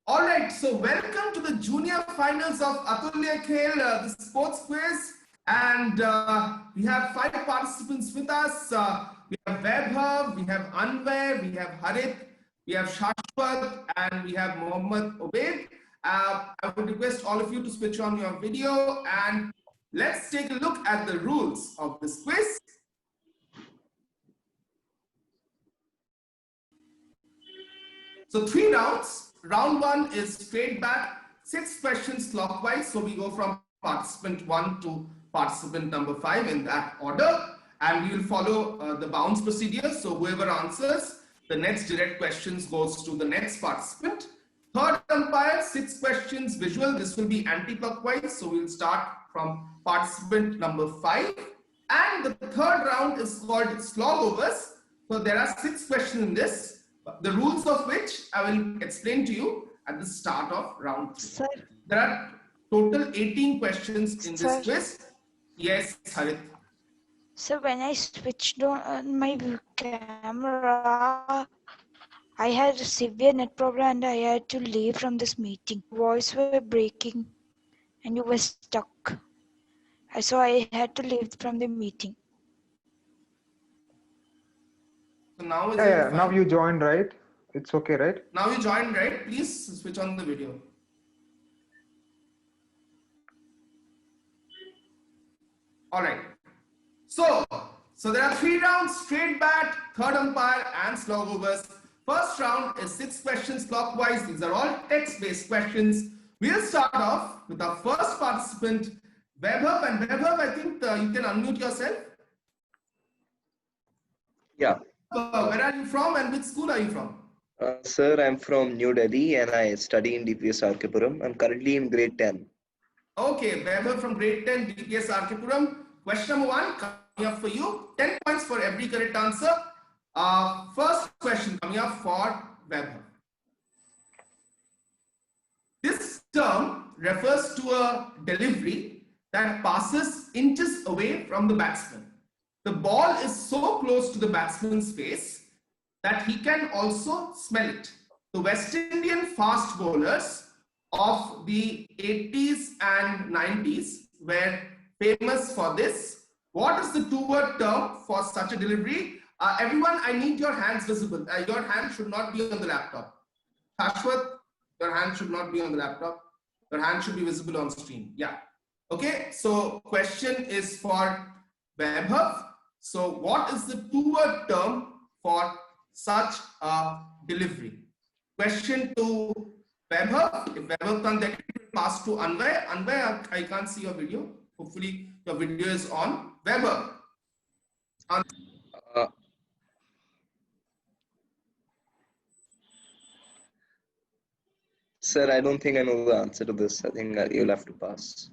All right, so welcome to the junior finals of Atulya Khel, the sports quiz. And we have 5 participants with us. We have Vaibhav, we have Anvay, we have Harit, we have Shashwat, and we have Mohammad Obaid. I would request all of you to switch on your video and let's take a look at the rules of this quiz. So 3 rounds. Round 1 is straight back, 6 questions clockwise. So we go from participant 1 to participant number 5 in that order. And we will follow the bounce procedure. So whoever answers the next direct questions goes to the next participant. Third umpire, 6 questions visual. This will be anti-clockwise. So we'll start from participant number 5. And the third round is called slog overs. So there are 6 questions in this, the rules of which I will explain to you at the start of round 3. Sir. There are total 18 questions in this quiz. Yes, Harit. So when I switched on my camera, I had a severe net problem and I had to leave from this meeting. Voice were breaking and you were stuck. So I had to leave from the meeting. So now now you joined, right? It's okay, right? Now you joined, right? Please switch on the video. All right. So there are 3 rounds, straight bat, third umpire, and slog overs. First round is 6 questions clockwise. These are all text-based questions. We'll start off with our first participant, Vaibhav. And Vaibhav, I think you can unmute yourself. Yeah. Where are you from and which school are you from? Sir, I'm from New Delhi and I study in DPS RK-Puram. I'm currently in grade 10. Okay, Vaibhav from grade 10, DPS RK-Puram. Question number 1 coming up for you. 10 points for every correct answer. First question coming up for Vaibhav. This term refers to a delivery that passes inches away from the batsman. The ball is so close to the batsman's face that he can also smell it. The West Indian fast bowlers of the 80s and 90s were famous for this. What is the 2-word term for such a delivery? Everyone, I need your hands visible. Your hand should not be on the laptop. Shashwat, your hand should not be on the laptop. Your hand should be visible on screen. Yeah. Okay, so question is for Vaibhav. So what is the 2-word term for such a delivery? Question to Vaibhav. If Vaibhav can't get it, pass to Anvay. Anvay, I can't see your video. Hopefully your video is on. Vaibhav. Sir, I don't think I know the answer to this. I think you'll have to pass.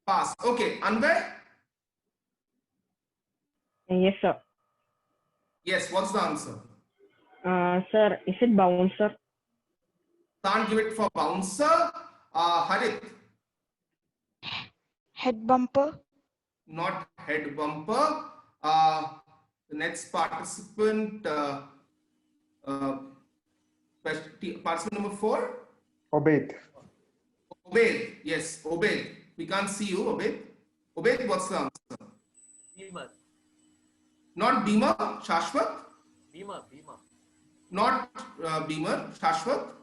Pass. Okay. Anvay? Yes, sir. Yes, what's the answer? Sir, is it bouncer? Can't give it for bouncer. Harit? Head bumper? Not head bumper. The next participant, participant number 4? Obaid. Obaid. Yes, Obaid. We can't see you, Obaid. Obaid, what's the answer? Beamer. Not Beamer, Shashwat? Beamer. Not Beamer, Shashwat?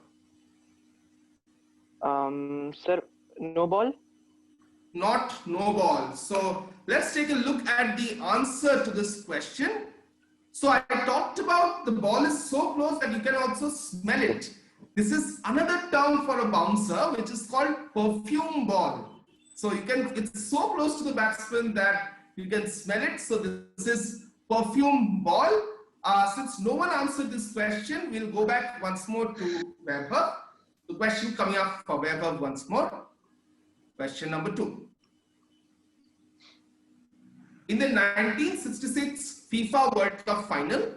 Sir, no ball? Not no ball. So let's take a look at the answer to this question. So I talked about the ball is so close that you can also smell it. This is another term for a bouncer, which is called perfume ball. So it's so close to the batsman that you can smell it. So this is perfume ball. Since no one answered this question, we'll go back once more to Vaibhav. The question coming up for Vaibhav once more. Question number 2. In the 1966 FIFA World Cup final,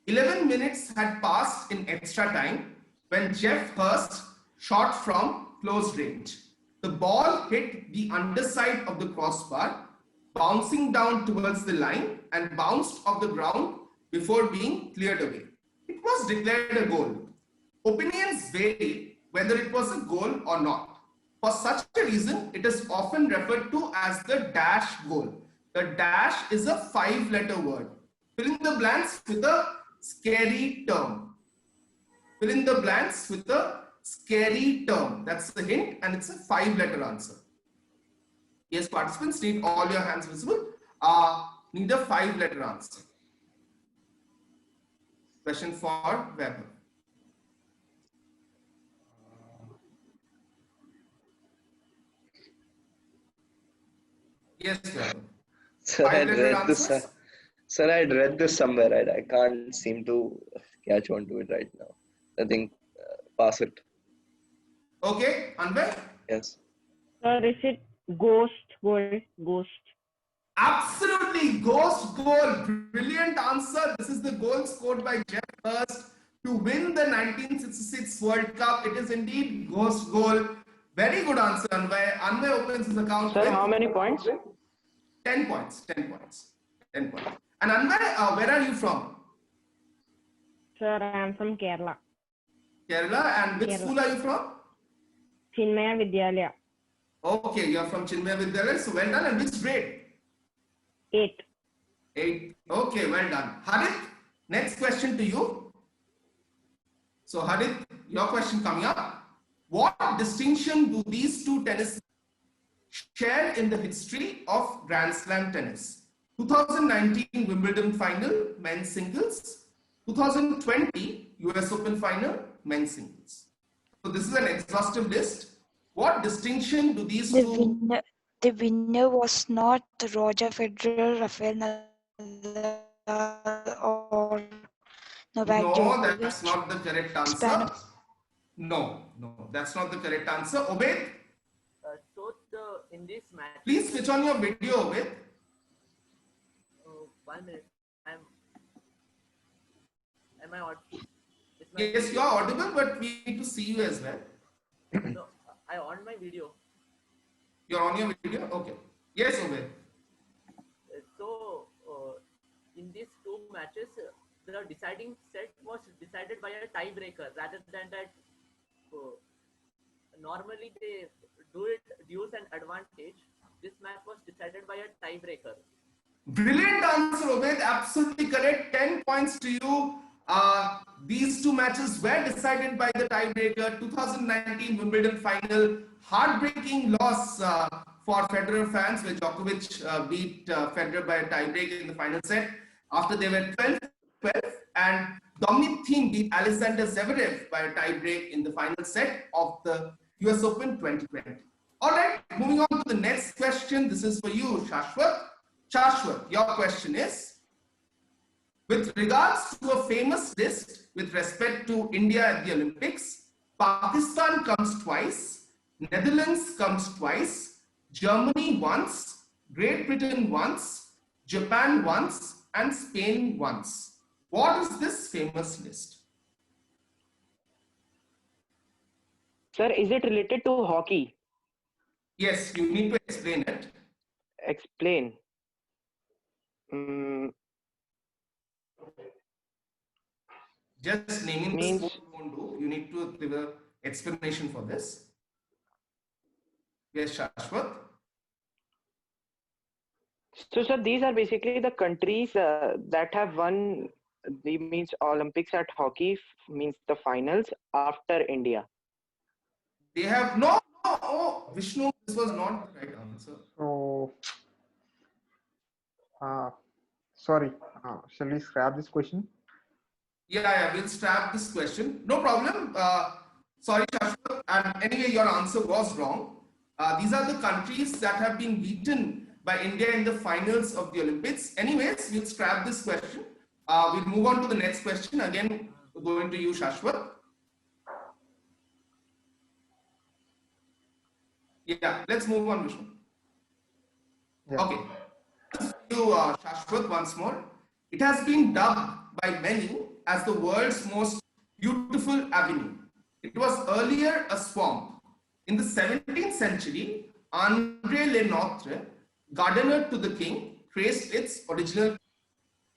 11 minutes had passed in extra time when Jeff Hurst shot from close range. The ball hit the underside of the crossbar, bouncing down towards the line and bounced off the ground before being cleared away. It was declared a goal. Opinions vary whether it was a goal or not. For such a reason, it is often referred to as the dash goal. The dash is a 5-letter word. Fill in the blanks with a scary term. Fill in the blanks with a scary term. That's the hint, and it's a 5-letter answer. Yes, participants, need all your hands visible. Need a 5-letter answer. Question for Weber. Yes, Weber. Sir, I'd 5-letter read this. answers? Sir, I'd read this somewhere. I can't seem to catch on to it right now. I think pass it. Okay, Anvay? Yes. Sir, is it ghost? Ghost. Absolutely, ghost goal. Brilliant answer. This is the goal scored by Jeff Hurst to win the 1966 World Cup. It is indeed ghost goal. Very good answer, Anvay. Anvay opens his account Sir, with how many points? 10 points. 10 points. 10 points. And Anvay, where are you from? Sir, I am from Kerala. Kerala. And which Kerala. school are you from? Chinmaya Vidyalaya. Okay, you are from Chinmaya Vidyalaya. So well done. And which grade? 8. 8. Okay, well done. Harit, next question to you. So Harit, your question coming up. What distinction do these two tennis share in the history of Grand Slam tennis? 2019 Wimbledon final, men's singles. 2020 US Open final, men's singles. So this is an exhaustive list. What distinction do these two? The winner was not Roger Federer, Rafael Nadal, or Novak No, Djokovic. that's not the correct answer. Span- No, that's not the correct answer. Obed, In this match, please switch on your video, Obed. 1 minute. Am I audible? Yes, you are audible, but we need to see you as well. No, I on my video. You're on your video? Okay. Yes, Obed. So, in these two matches, the deciding set was decided by a tiebreaker rather than that. Normally, they do it dues and advantage. This match was decided by a tiebreaker. Brilliant answer, Obed. Absolutely correct. 10 points to you. These two matches were decided by the tiebreaker. 2019 Wimbledon final. Heartbreaking loss for Federer fans, where Djokovic beat Federer by a tiebreak in the final set after they were 12-12, and Dominic Thiem beat Alexander Zverev by a tiebreak in the final set of the US Open 2020. All right, moving on to the next question. This is for you, Shashwat. Shashwat, your question is, with regards to a famous list with respect to India at the Olympics, Pakistan comes twice, Netherlands comes twice, Germany once, Great Britain once, Japan once, and Spain once. What is this famous list? Sir, is it related to hockey? Yes, you need to explain it. Explain. Just naming Means- the sport won't do. You need to give an explanation for this. Yes, Shashwat. So, sir, these are basically the countries that have won the means Olympics at hockey means the finals after India. They have no. Oh, Vishnu, this was not the right answer. So, sorry. Shall we scrap this question? Yeah, we'll scrap this question. No problem. Sorry, Shashwat. And anyway, your answer was wrong. These are the countries that have been beaten by India in the finals of the Olympics. Anyways, we'll scrap this question. We'll move on to the next question. Again, going to you, Shashwat. Yeah, let's move on, Vishnu. Yeah. Okay. You, Shashwat, once more. It has been dubbed by many as the world's most beautiful avenue. It was earlier a swamp. In the 17th century, André Le Notre, gardener to the king, traced its original.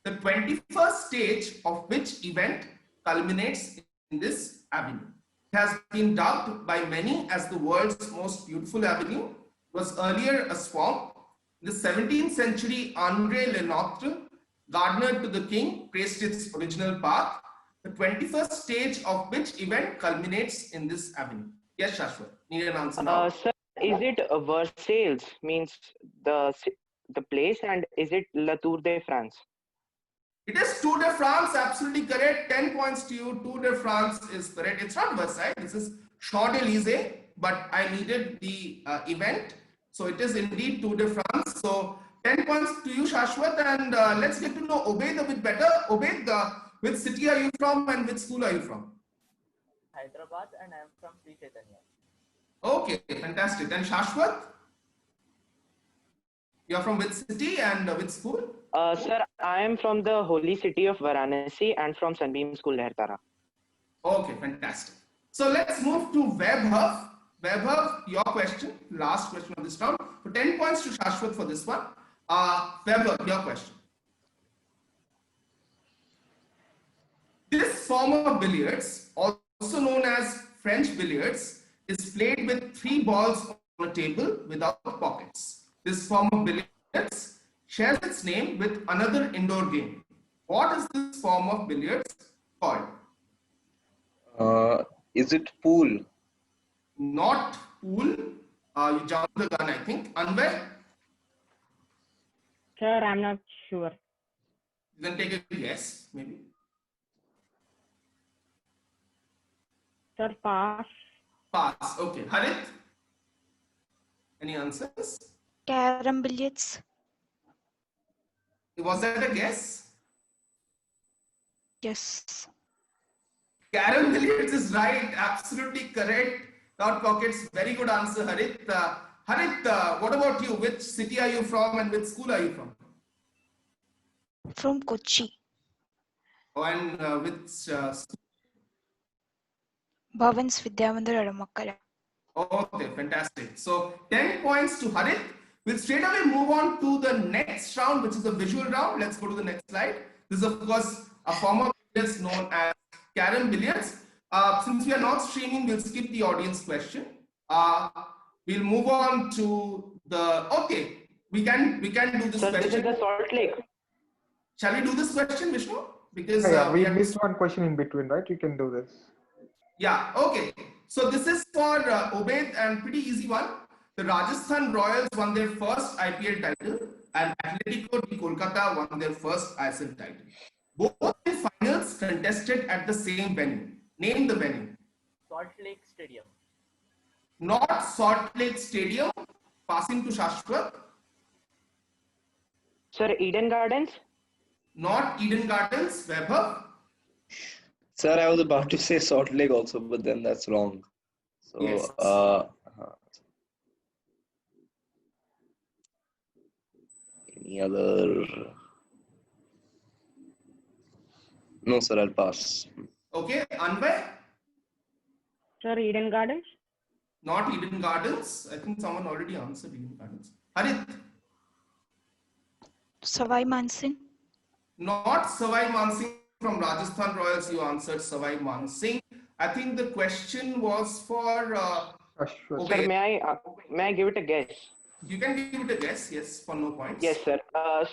The 21st stage of which event culminates in this avenue. It has been dubbed by many as the world's most beautiful avenue. It was earlier a swamp. In the 17th century, André Lenotre, gardener to the king, traced its original path, the 21st stage of which event culminates in this avenue. Yes, Shashwat, need an answer now. Sir, is it Versailles means the place, and is it La Tour de France? It is Tour de France, absolutely correct. 10 points to you. Tour de France is correct. It's not Versailles, this is Champs-Élysées, but I needed the event. So it is indeed Tour de France. So 10 points to you, Shashwat, and let's get to know Obaid a bit better. Obaid, which city are you from and which school are you from? Hyderabad, and I am from Sri Chaitanya. Okay, fantastic. And Shashwat? You are from which city and which school? Sir, I am from the holy city of Varanasi and from Sunbeam School, Lehrtara. Okay, fantastic. So let's move to Vaibhav. Vaibhav, your question, last question of this round. So 10 points to Shashwat for this one. Vaibhav, your question. This form of billiards, also known as French billiards, is played with 3 balls on a table without pockets. This form of billiards shares its name with another indoor game. What is this form of billiards called? Is it pool? Not pool. You jumped the gun, I think. Anvay, Sir, I'm not sure. you can take a guess, maybe. Sir, pass. Pass. Okay. Harit, any answers? Carom billiards. Was that a guess? Yes. Carom billiards is right. Absolutely correct. Without pockets. Very good answer, Harit. Harit, what about you? Which city are you from and which school are you from? From Kochi. Oh, and which school? Bhavans Vidyamandir Adamakkala. Okay, fantastic. So 10 points to Harit. We'll straight away move on to the next round, which is the visual round. Let's go to the next slide. This is, of course, a form of billiards known as carom billiards. Since we are not streaming, we'll skip the audience question. We'll move on to the, okay, we can do this Sir, question. this is the Salt Lake. Shall we do this question, Vishnu? Because we missed one question in between, right? You can do this. Yeah, okay. So this is for Obaid, and pretty easy one. The Rajasthan Royals won their first IPL title and Atletico de Kolkata won their first ISL title. Both the finals contested at the same venue. Name the venue. Salt Lake Stadium. Not Salt Lake Stadium. Passing to Shashwat. Sir, Eden Gardens. Not Eden Gardens. Vaibhav. Sir, I was about to say Salt Lake also, but then that's wrong. So, Yes. Any other? No, sir, I'll pass. Okay, Anvay. Sir, Eden Gardens. Not Eden Gardens. I think someone already answered Eden Gardens. Harit. Savai Mansingh. Not Savai Mansingh from Rajasthan Royals. You answered Savai Mansingh. I think the question was for Ashwat. Sir, Obaid. may I give it a guess? You can give it a guess, yes, for no points. Yes, sir.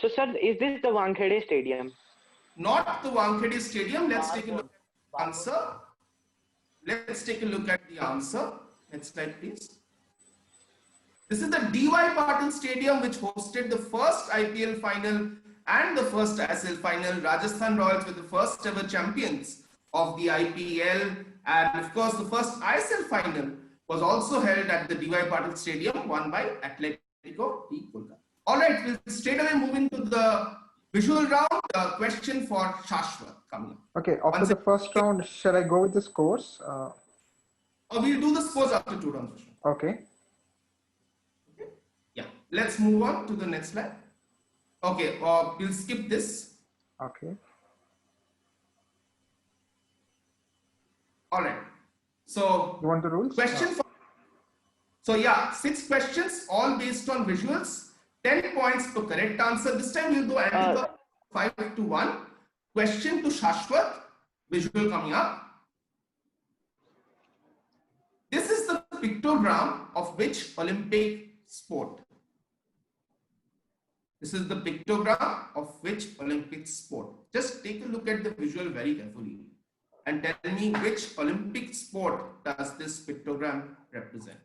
So, sir, is this the Wankhede Stadium? Not the Wankhede Stadium. Let's take a look at the answer. Let's take a look at the answer. Next slide, please. This is the D.Y. Patil Stadium, which hosted the first IPL final and the first ISL final. Rajasthan Royals were the first ever champions of the IPL. And of course, the first ISL final was also held at the D.Y. Patil Stadium, won by Atletico de Kolkata. All right, we'll straight away move into the visual round. Question for Shashwat coming up. Okay, after the first round, shall I go with the scores? We'll do the scores after 2 rounds. Okay. Yeah, let's move on to the next slide. Okay, we'll skip this. Okay. All right. So, You want the rules? question for. So, yeah, 6 questions, all based on visuals. 10 points per correct answer. This time we'll go and 5 to 1. Question to Shashwat. Visual coming up. pictogram of which Olympic sport? This is the pictogram of which Olympic sport? Just take a look at the visual very carefully and tell me which Olympic sport does this pictogram represent?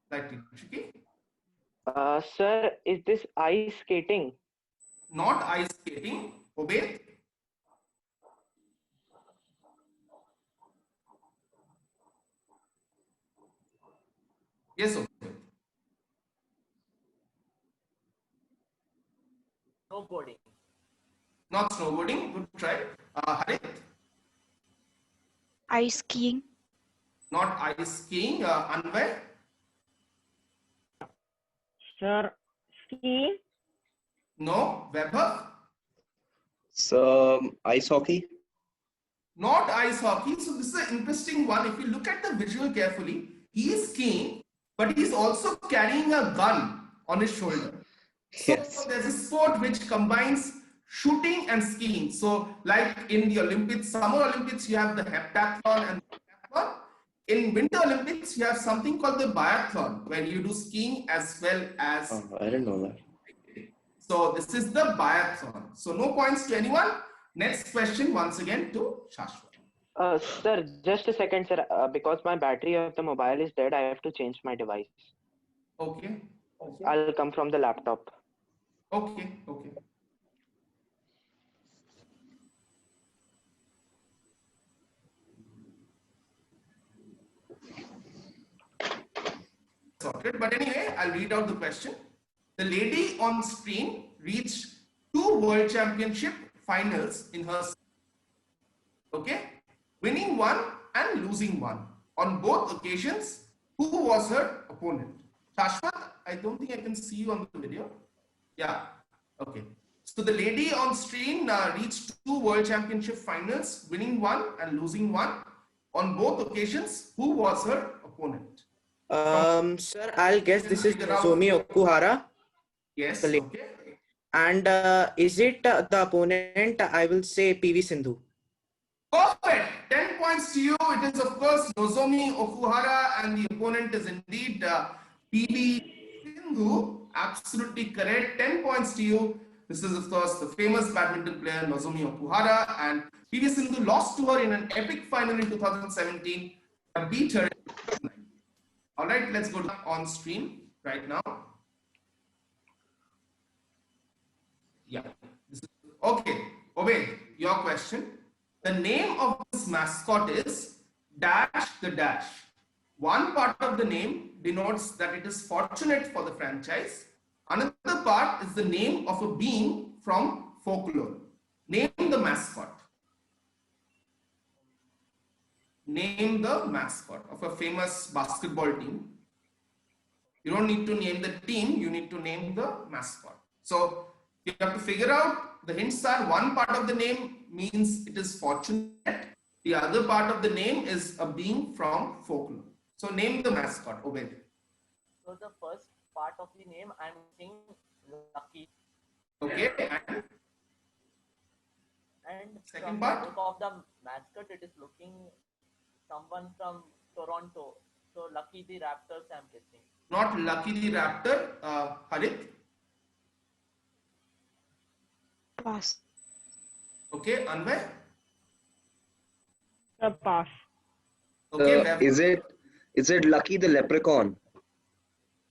Slightly tricky. Sir, is this ice skating? Not ice skating. Obey. Yes, Obey. Snowboarding. Not snowboarding. Good try. Harit. Ice skiing. Not ice skiing. Anvay. Sir, skiing. No. Vaibhav. So ice hockey. Not ice hockey. So this is an interesting one. If you look at the visual carefully, he is skiing, but he is also carrying a gun on his shoulder. So Yes. there's a sport which combines shooting and skiing. So like in the Olympics, Summer Olympics, you have the heptathlon and the decathlon. In Winter Olympics, you have something called the biathlon, where you do skiing as well as. Oh, I didn't know that. So this is the biathlon. So no points to anyone. Next question once again to Shashwat. Sir, just a second, sir. Because my battery of the mobile is dead, I have to change my device. Okay. I'll come from the laptop. Okay. Okay. Sorted. But anyway, I'll read out the question. The lady on screen reached 2 World Championship finals in her, okay, winning one and losing one. On both occasions, who was her opponent? Shashwat, I don't think I can see you on the video. Yeah, okay. So the lady on screen reached 2 World Championship finals, winning one and losing one. On both occasions, who was her opponent? Sir, I'll guess this is Nozomi Okuhara. Yes, The lady. okay. And is it the opponent? I will say PV Sindhu. Perfect. 10 points to you. It is, of course, Nozomi Okuhara, and the opponent is indeed PV Sindhu. Absolutely correct. 10 points to you. This is, of course, the famous badminton player Nozomi Okuhara, and PV Sindhu lost to her in an epic final in 2017 and beat her in 2009. All right, let's go on stream right now. Yeah. Okay, Obey, your question. The name of this mascot is dash the dash. One part of the name denotes that it is fortunate for the franchise. Another part is the name of a being from folklore. Name the mascot. Name the mascot of a famous basketball team. You don't need to name the team, you need to name the mascot. So you have to figure out, the hints are, one part of the name means it is fortunate. The other part of the name is a being from folklore. So name the mascot, Obed. So the first part of the name, I'm saying Lucky. Okay, And Second from part? the look of the mascot, it is looking someone from Toronto. So Lucky the Raptors, I'm guessing. not Lucky the Raptor, Harit. Pass. Okay, Anvay. Sir, pass. Okay, Vaibhav. Is it Lucky the Leprechaun?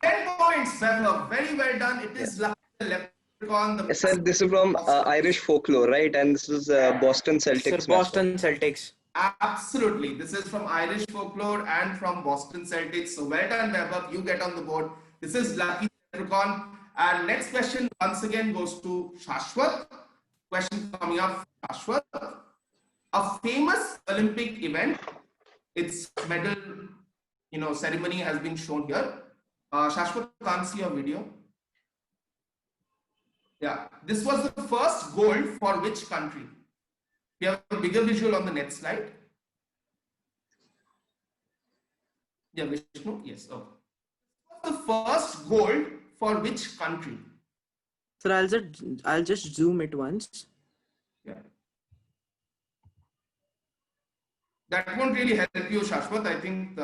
10 points, Vaibhav. Very well done. It is Lucky the Leprechaun. The Sir, this is from Irish folklore, right? And this is Boston Sir, Celtics. Boston Celtics. Absolutely. This is from Irish folklore and from Boston Celtics. So well done, Vaibhav. You get on the board. This is Lucky Leprechaun. And next question once again goes to Shashwat. Question coming up, Shashwat. A famous Olympic event, its medal, ceremony has been shown here. Shashwat, can't see your video. Yeah, this was the first gold for which country? We have a bigger visual on the next slide. Yeah, Vishnu, yes. Okay. The first gold for which country? Sir, I'll just zoom it once. Yeah. That won't really help you, Shashwat. I think,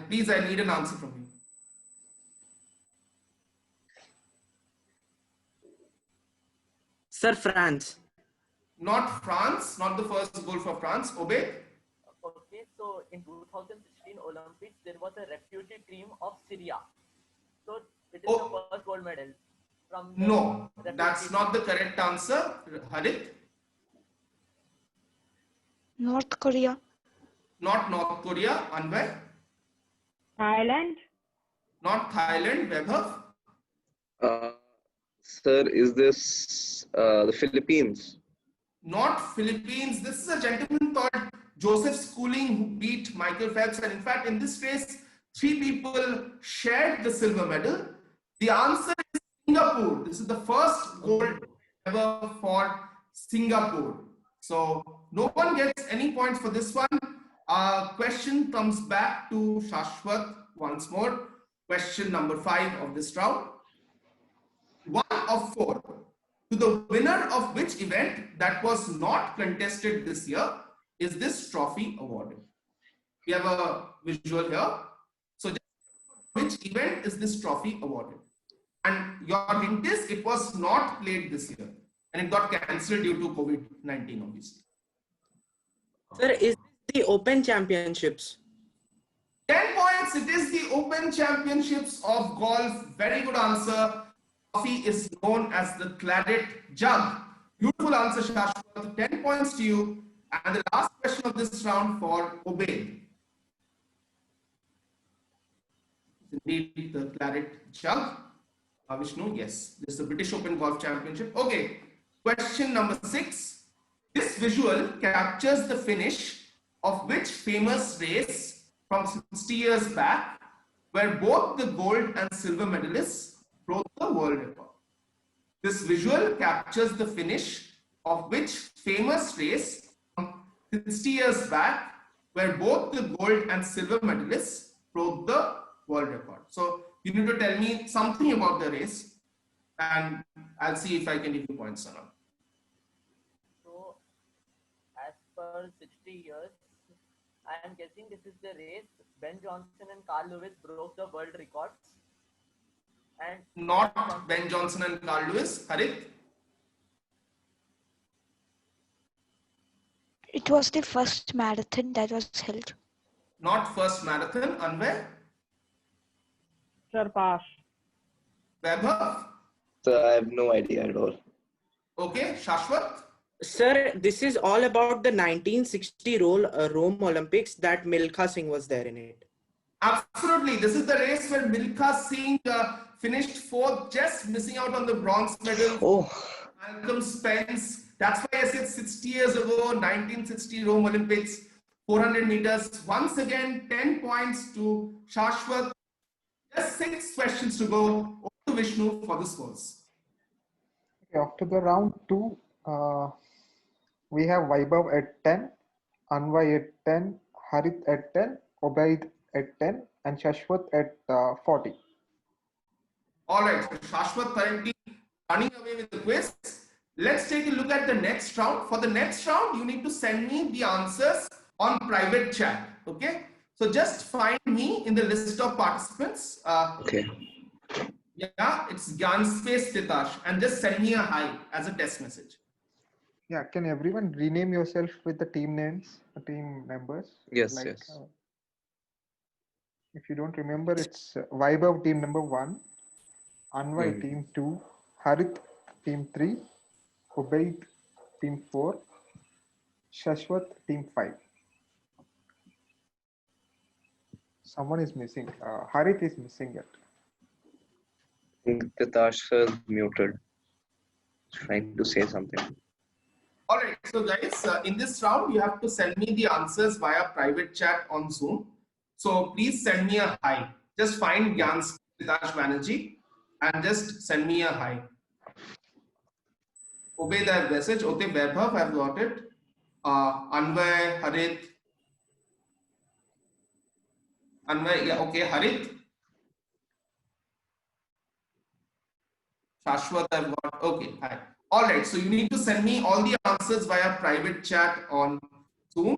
please, I need an answer from you. Sir, France. Not France, not the first goal for France. Obey. Okay, so in 2016 Olympics, there was a refugee team of Syria. So it is Oh. the first gold medal from the No, refugee that's team. not the correct answer. Harit. North Korea. Not North Korea. Anvay. Thailand. Not Thailand. Vaibhav. Sir, is this the Philippines? Not Philippines. This is a gentleman called Joseph Schooling who beat Michael Phelps. And in fact, in this race, 3 people shared the silver medal. The answer is Singapore. This is the first gold ever for Singapore. So no one gets any points for this one. Question comes back to Shashwat once more. Question number 5 of this round. 1 of 4. To the winner of which event that was not contested this year is this trophy awarded? We have a visual here. So which event is this trophy awarded? And your hint is it was not played this year and it got cancelled due to COVID-19 obviously. Sir, is this the Open Championships? 10 points. It is the Open Championships of Golf. Very good answer. Trophy is known as the Claret Jug. Beautiful answer, Shashwat. 10 points to you. And the last question of this round for Obey. Indeed, the Claret Jug. Vishnu, yes. This is the British Open Golf Championship. Okay. Question number 6. This visual captures the finish of which famous race from 60 years back where both the gold and silver medalists broke the world record. This visual captures the finish of which famous race from 60 years back where both the gold and silver medalists broke the world record. So you need to tell me something about the race and I'll see if I can give you points or not. So as per 60 years, I am guessing this is the race Ben Johnson and Carl Lewis broke the world records. And Not Ben Johnson and Carl Lewis. Harit? It was the first marathon that was held. Not first marathon. Anvay? Sir, pass. Vaibhav? So I have no idea at all. Okay. Shashwat? Sir, this is all about the 1960 Rome Olympics that Milkha Singh was there in it. Absolutely. This is the race where Milkha Singh finished 4th, just missing out on the bronze medal. Oh, Malcolm Spence. That's why I said 60 years ago, 1960 Rome Olympics, 400 meters. Once again, 10 points to Shashwat. Just 6 questions to go. Over to Vishnu for the scores. Okay, after the round 2, we have Vaibhav at 10, Anvay at 10, Harit at 10, Obaid at 10, and Shashwat at 40. All right, so Shashwat currently running away with the quiz. Let's take a look at the next round. For the next round, you need to send me the answers on private chat. Okay, so just find me in the list of participants. okay. Yeah, it's Gyanspace Titash, and just send me a hi as a test message. Yeah, can everyone rename yourself with the team names, team members? Yes, yes. If you don't remember, it's Vaibhav team number 1, Anvay team 2, Harit team 3, Obaid team 4, Shashwat team 5. Someone is missing. Harit is missing yet. I think Titash is muted. Trying to say something. All right, so guys, in this round, you have to send me the answers via private chat on Zoom. So please send me a hi. Just find Gyanspace Titash Banerjee and just send me a hi. Obey that message. Okay, Vaibhav, I've got it. Anvay, Harit. Anvay, yeah, okay, Harit. Shashwat, I've got, okay, hi. All right, so you need to send me all the answers via private chat on Zoom.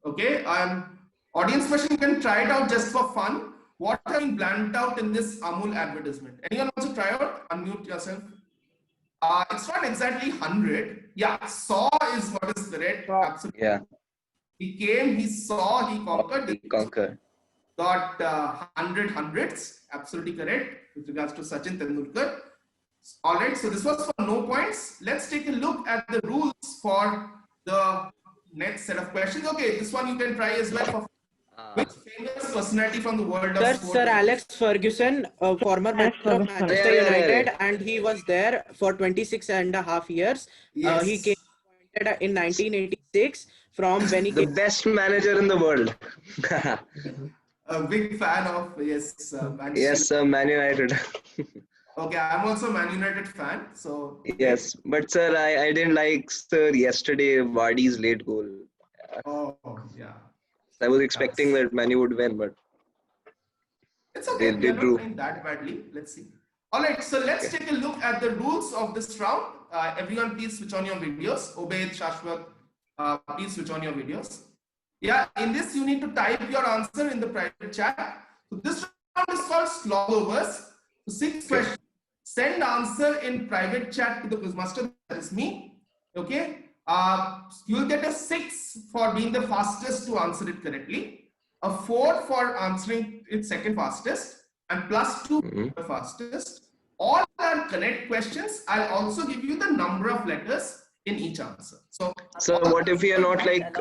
Okay, audience question, you can try it out just for fun. What have been blanked out in this Amul advertisement? Anyone wants to try out? Unmute yourself. It's not exactly 100. Yeah, saw is what is correct. Saw. Absolutely. Yeah. He came, he saw, he conquered. Conquer. Got 100 hundreds. Absolutely correct with regards to Sachin Tendulkar. All right, so this was for no points. Let's take a look at the rules for the next set of questions. Okay, this one you can try as well. For which famous personality from the world of sport? Sir Alex Ferguson, a former manager of Manchester United, and he was there for 26.5 years. Yes. He came appointed in 1986 from when he The came. best manager in the world. A big fan of Manchester. Yes, sir, Man United. Okay, I'm also a Man United fan. So Yes, but sir, I didn't like sir yesterday Vardy's late goal. oh yeah, I was expecting that Man U would win, but it's okay. They We are not drew. playing that badly. Let's see. All right, so let's take a look at the rules of this round. Everyone, please switch on your videos. Obaid, Shashwat, please switch on your videos. Yeah, in this you need to type your answer in the private chat. So this round is called Slogovers. So 6 questions. Send answer in private chat to the quizmaster. That is me. Okay. You will get a 6 for being the fastest to answer it correctly, a 4 for answering it second fastest, and +2 for the fastest. All are correct questions. I'll also give you the number of letters in each answer. So, what if we are not like,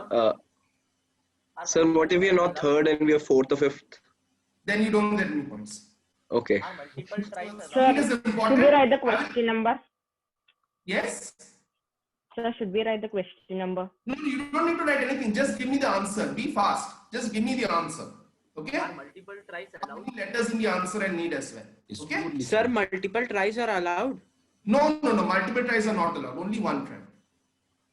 sir, what if we are not third and we are fourth or fifth? then you don't get any points. Okay. Are multiple tries Sir, allowed? It is should important. we write the question number? Yes. Sir, should we write the question number? No, you don't need to write anything. Just give me the answer. Be fast. Just give me the answer. Okay? Are multiple tries How allowed? many letters in the answer I need as well. Okay? Sir, multiple tries are allowed. No. Multiple tries are not allowed. Only one try.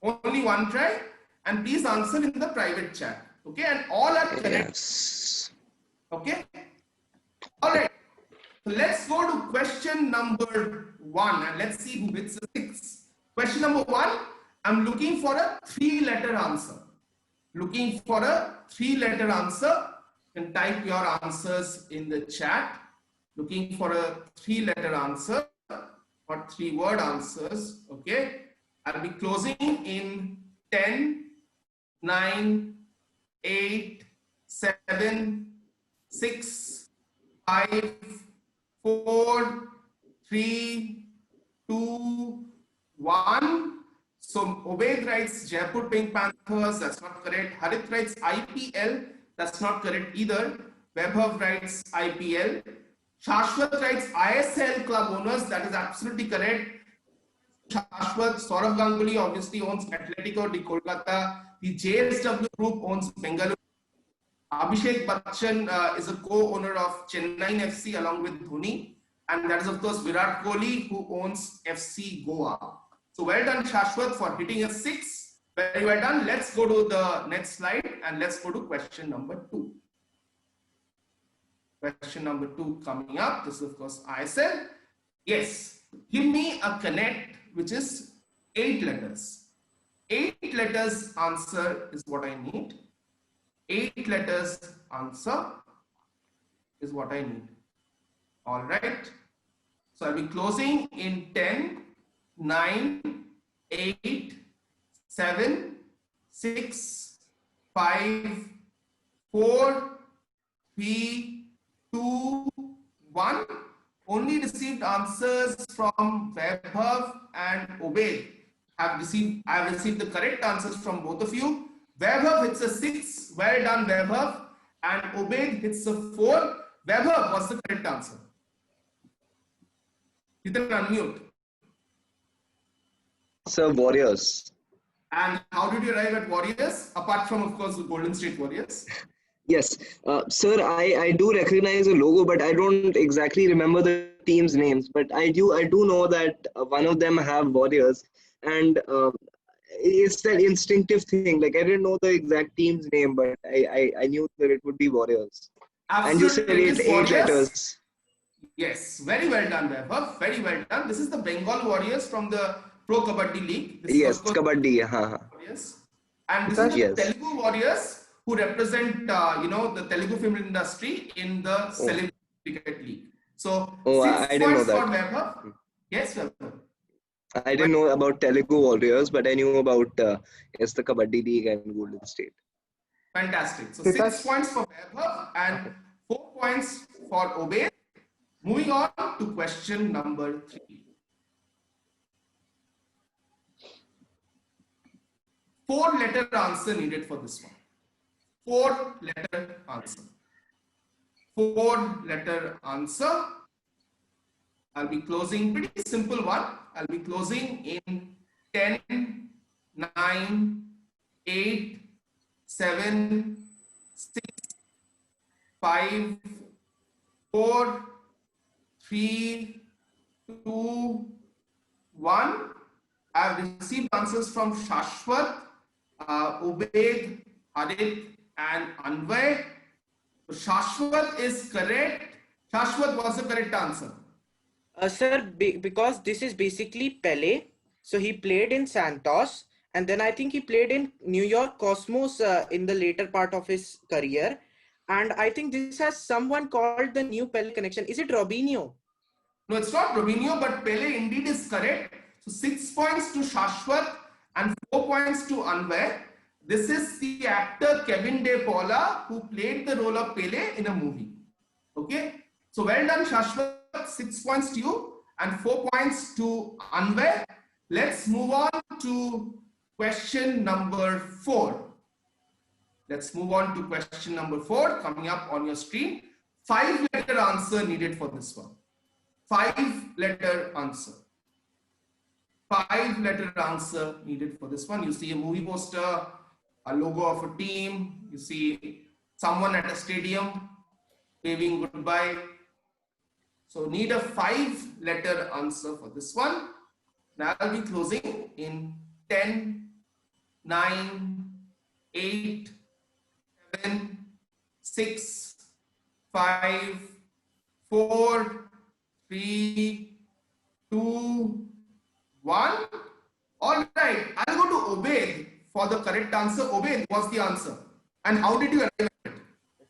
Only one try. And please answer in the private chat. Okay? And all are correct. Yes. Okay? All right. So let's go to question number 1 and let's see who hits the 6. Question number 1. I'm looking for a 3-letter answer. Looking for a 3-letter answer. You can type your answers in the chat. Looking for a 3-letter answer or 3-word answers. Okay. I'll be closing in 10, 9, 8, 7, 6, 5, 4, 3, 2, 1. So Obaid writes Jaipur Pink Panthers. That's not correct. Harith writes IPL. That's not correct either. Vaibhav writes IPL. Shashwat writes ISL Club Owners. That is absolutely correct. Shashwat, Saurav Ganguly obviously owns Atletico de Kolkata. The JSW Group owns Bengaluru. Abhishek Bachchan is a co-owner of Chennai FC along with Dhoni. And that is of course Virat Kohli, who owns FC Goa. So well done Shashwat for hitting a 6. Very well done. Let's go to the next slide and let's go to question number 2. Question number 2 coming up. This is of course ISL. Yes. Give me a connect which is 8 letters. 8 letters answer is what I need. 8 letters answer is what I need. All right. So I'll be closing in 10, 9, 8, 7, 6, 5, 4, 3, 2, 1. Only received answers from Vaibhav and Obaid. I have received the correct answers from both of you. Vaibhav hits a 6. Well done, Vaibhav. And Obaid hits a 4. Vaibhav was the correct answer. You can unmute. Sir, Warriors. And how did you arrive at Warriors? Apart from, of course, the Golden State Warriors. Yes, sir, I do recognize the logo, but I don't exactly remember the team's names. But I do know that one of them have Warriors, and it's that instinctive thing. Like I didn't know the exact team's name, but I knew that it would be Warriors. And you said Absolutely, it is eight Warriors. letters. Yes, very well done, Vaibhav. Very well done. This is the Bengal Warriors from the Pro Kabaddi League. This is, Yes, of course, Kabaddi. Warriors. And this is the Yes. Telugu warriors who represent, the Telugu film industry in the Celebrity Cricket League. So Oh, 6 I didn't know points for that. Vaibhav. Yes, Vaibhav. I didn't know about Telugu Warriors, but I knew about yes, the Kabaddi League and Golden State. Fantastic. So Titash. 6 points for Vaibhav and 4 points for Obey. Moving on to question number 3. Four-letter answer needed for this one. Four-letter answer. Four-letter answer. I'll be closing, pretty simple one. I'll be closing in 10, 9, 8, 7, 6, 5, 4, 3, 2, 1. I've received answers from Shashwat, Ubaid, Harit, and Anvay. Shashwat is correct. Shashwat was the correct answer. Sir, because this is basically Pele. So he played in Santos, and then I think he played in New York Cosmos in the later part of his career. And I think this has someone called the new Pele connection. Is it Robinho? No, it's not Robinho, but Pele indeed is correct. So 6 points to Shashwat and 4 points to Anwar. This is the actor Kevin De Paula who played the role of Pele in a movie. Okay, so well done, Shashwat. 6 points to you and 4 points to Anwar. Let's move on to question number 4. Let's move on to question number 4 coming up on your screen. 5-letter answer needed for this one. 5-letter answer. 5-letter answer needed for this one. You see a movie poster, a logo of a team. You see someone at a stadium waving goodbye. So need a 5-letter answer for this one. Now I'll be closing in 10, 9, 8, 7, 6, 5, 4, 3, 2, 1. All right, I'll go to Obaid for the correct answer. Obaid, what's the answer? And how did you arrive at it?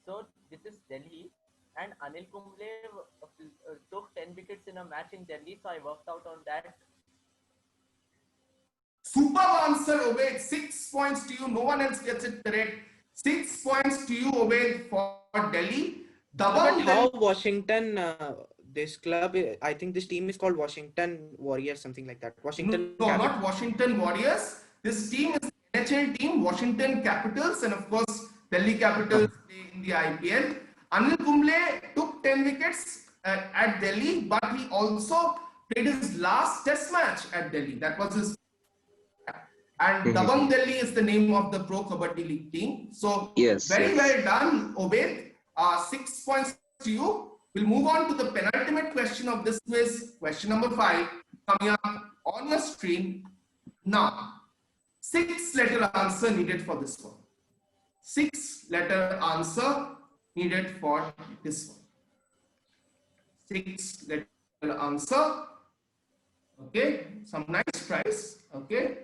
So this is Delhi, and Anil Kumble took 10 wickets in a match in Delhi, so I worked out on that. Superb answer, Obaid. 6 points to you. No one else gets it correct. 6 points to you, Obaid, for Delhi. But Dabang how Delhi. Washington, this club, I think this team is called Washington Warriors, something like that. Washington No, Capitals. not Washington Warriors. This team is the NHL team, Washington Capitals, and of course, Delhi Capitals play in the IPL. Anil Kumble took 10 wickets at Delhi, but he also played his last test match at Delhi. That was his. And Dabang Delhi is the name of the Pro Kabaddi League team. So, Yes, very yes. well done, Obaid. 6 points to you. We'll move on to the penultimate question of this quiz, question number 5, coming up on your screen now. 6-letter answer needed for this one. 6-letter answer needed for this one. 6-letter answer. Okay, some nice price. Okay,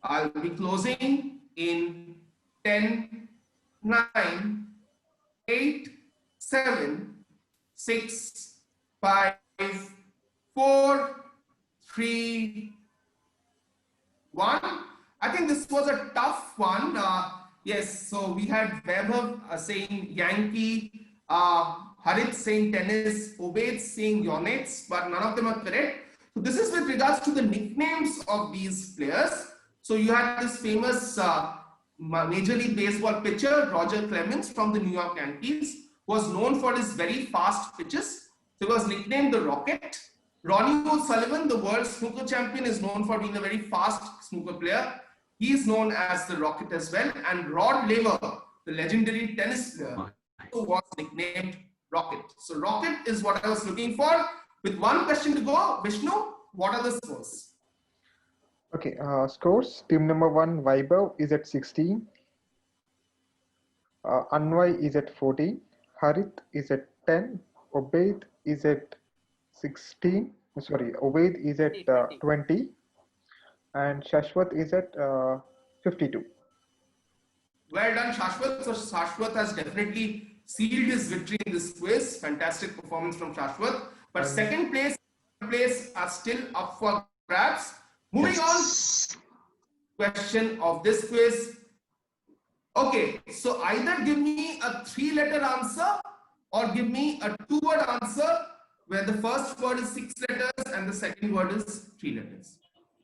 I'll be closing in 10, 9, 8, 7, 6, 5, 4, 3, 1. I think this was a tough one. Yes, so we had Vaibhav saying Yankee, Harit saying tennis, Obaid saying Yonets, but none of them are correct. So this is with regards to the nicknames of these players. So you had this famous Major League Baseball pitcher, Roger Clemens from the New York Yankees, who was known for his very fast pitches. So he was nicknamed the Rocket. Ronnie O'Sullivan, the world snooker champion, is known for being a very fast snooker player. He is known as the Rocket as well. And Rod Laver, the legendary tennis player, who was nicknamed Rocket. So Rocket is what I was looking for. With one question to go, Vishnu, what are the scores? Okay, scores. Team number 1, Vaibhav, is at 16. Anvay is at 14. Harit is at 10. Obaid is at 16. Sorry, Obaid is at 20. And Shashwat is at 52. Well done, Shashwat. So Shashwat has definitely sealed his victory in this quiz. Fantastic performance from Shashwat. But second place, third place are still up for grabs. Moving on, question of this quiz. Okay, so either give me a 3-letter answer or give me a 2-word answer where the first word is 6 letters and the second word is 3 letters.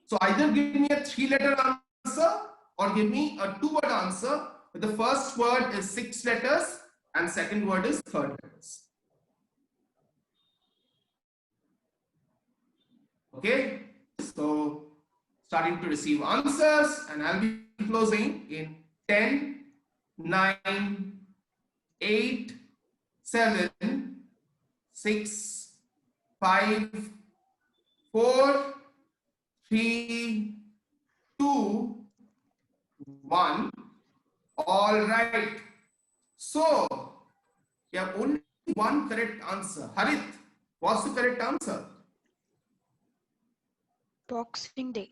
So either give me a 3-letter answer or give me a 2-word answer where the first word is 6 letters and second word is 3 letters. Okay, so starting to receive answers, and I'll be closing in 10, 9, 8, 7, 6, 5, 4, 3, 2, 1. All right. So you have only one correct answer. Harith, what's the correct answer? Boxing Day.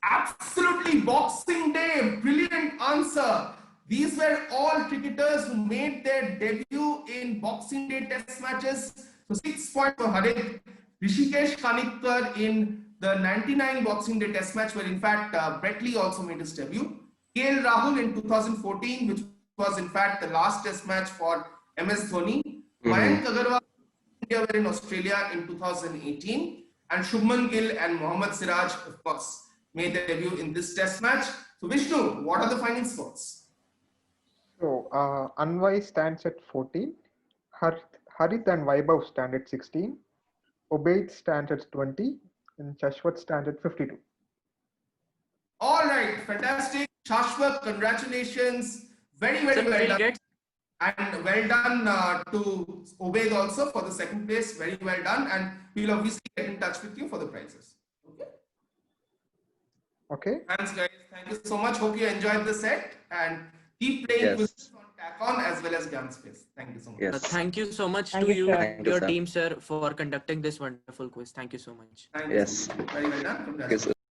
Absolutely, Boxing Day. Brilliant answer. These were all cricketers who made their debut in Boxing Day test matches. So 6 points for Harith. Rishikesh Kanitkar in the 99 Boxing Day test match, where in fact Brett Lee also made his debut. KL Rahul in 2014, which was in fact the last test match for MS Dhoni. Mayank Agarwal India were in Australia in 2018. And Shubman Gill and Mohammad Siraj, of course, made their debut in this test match. So Vishnu, what are the final scores? So Anvai stands at 14, Harith and Vaibhav stand at 16, Obaid stands at 20, and Shashwat stands at 52. All right, fantastic. Shashwat, congratulations. Very, very well done. And well done to Obaid also for the second place. Very well done. And we'll obviously get in touch with you for the prizes. Okay. Okay. Thanks, guys. Thank you so much. Hope you enjoyed the set and keep playing quizzes on TACON as well as GYANSpace. Thank you so much. Yes. Thank you so much Thank to you, you sir. and Thank you, your sir. team, sir, for conducting this wonderful quiz. Thank you so much. Thank you. Yes. Very well done. Okay, sir.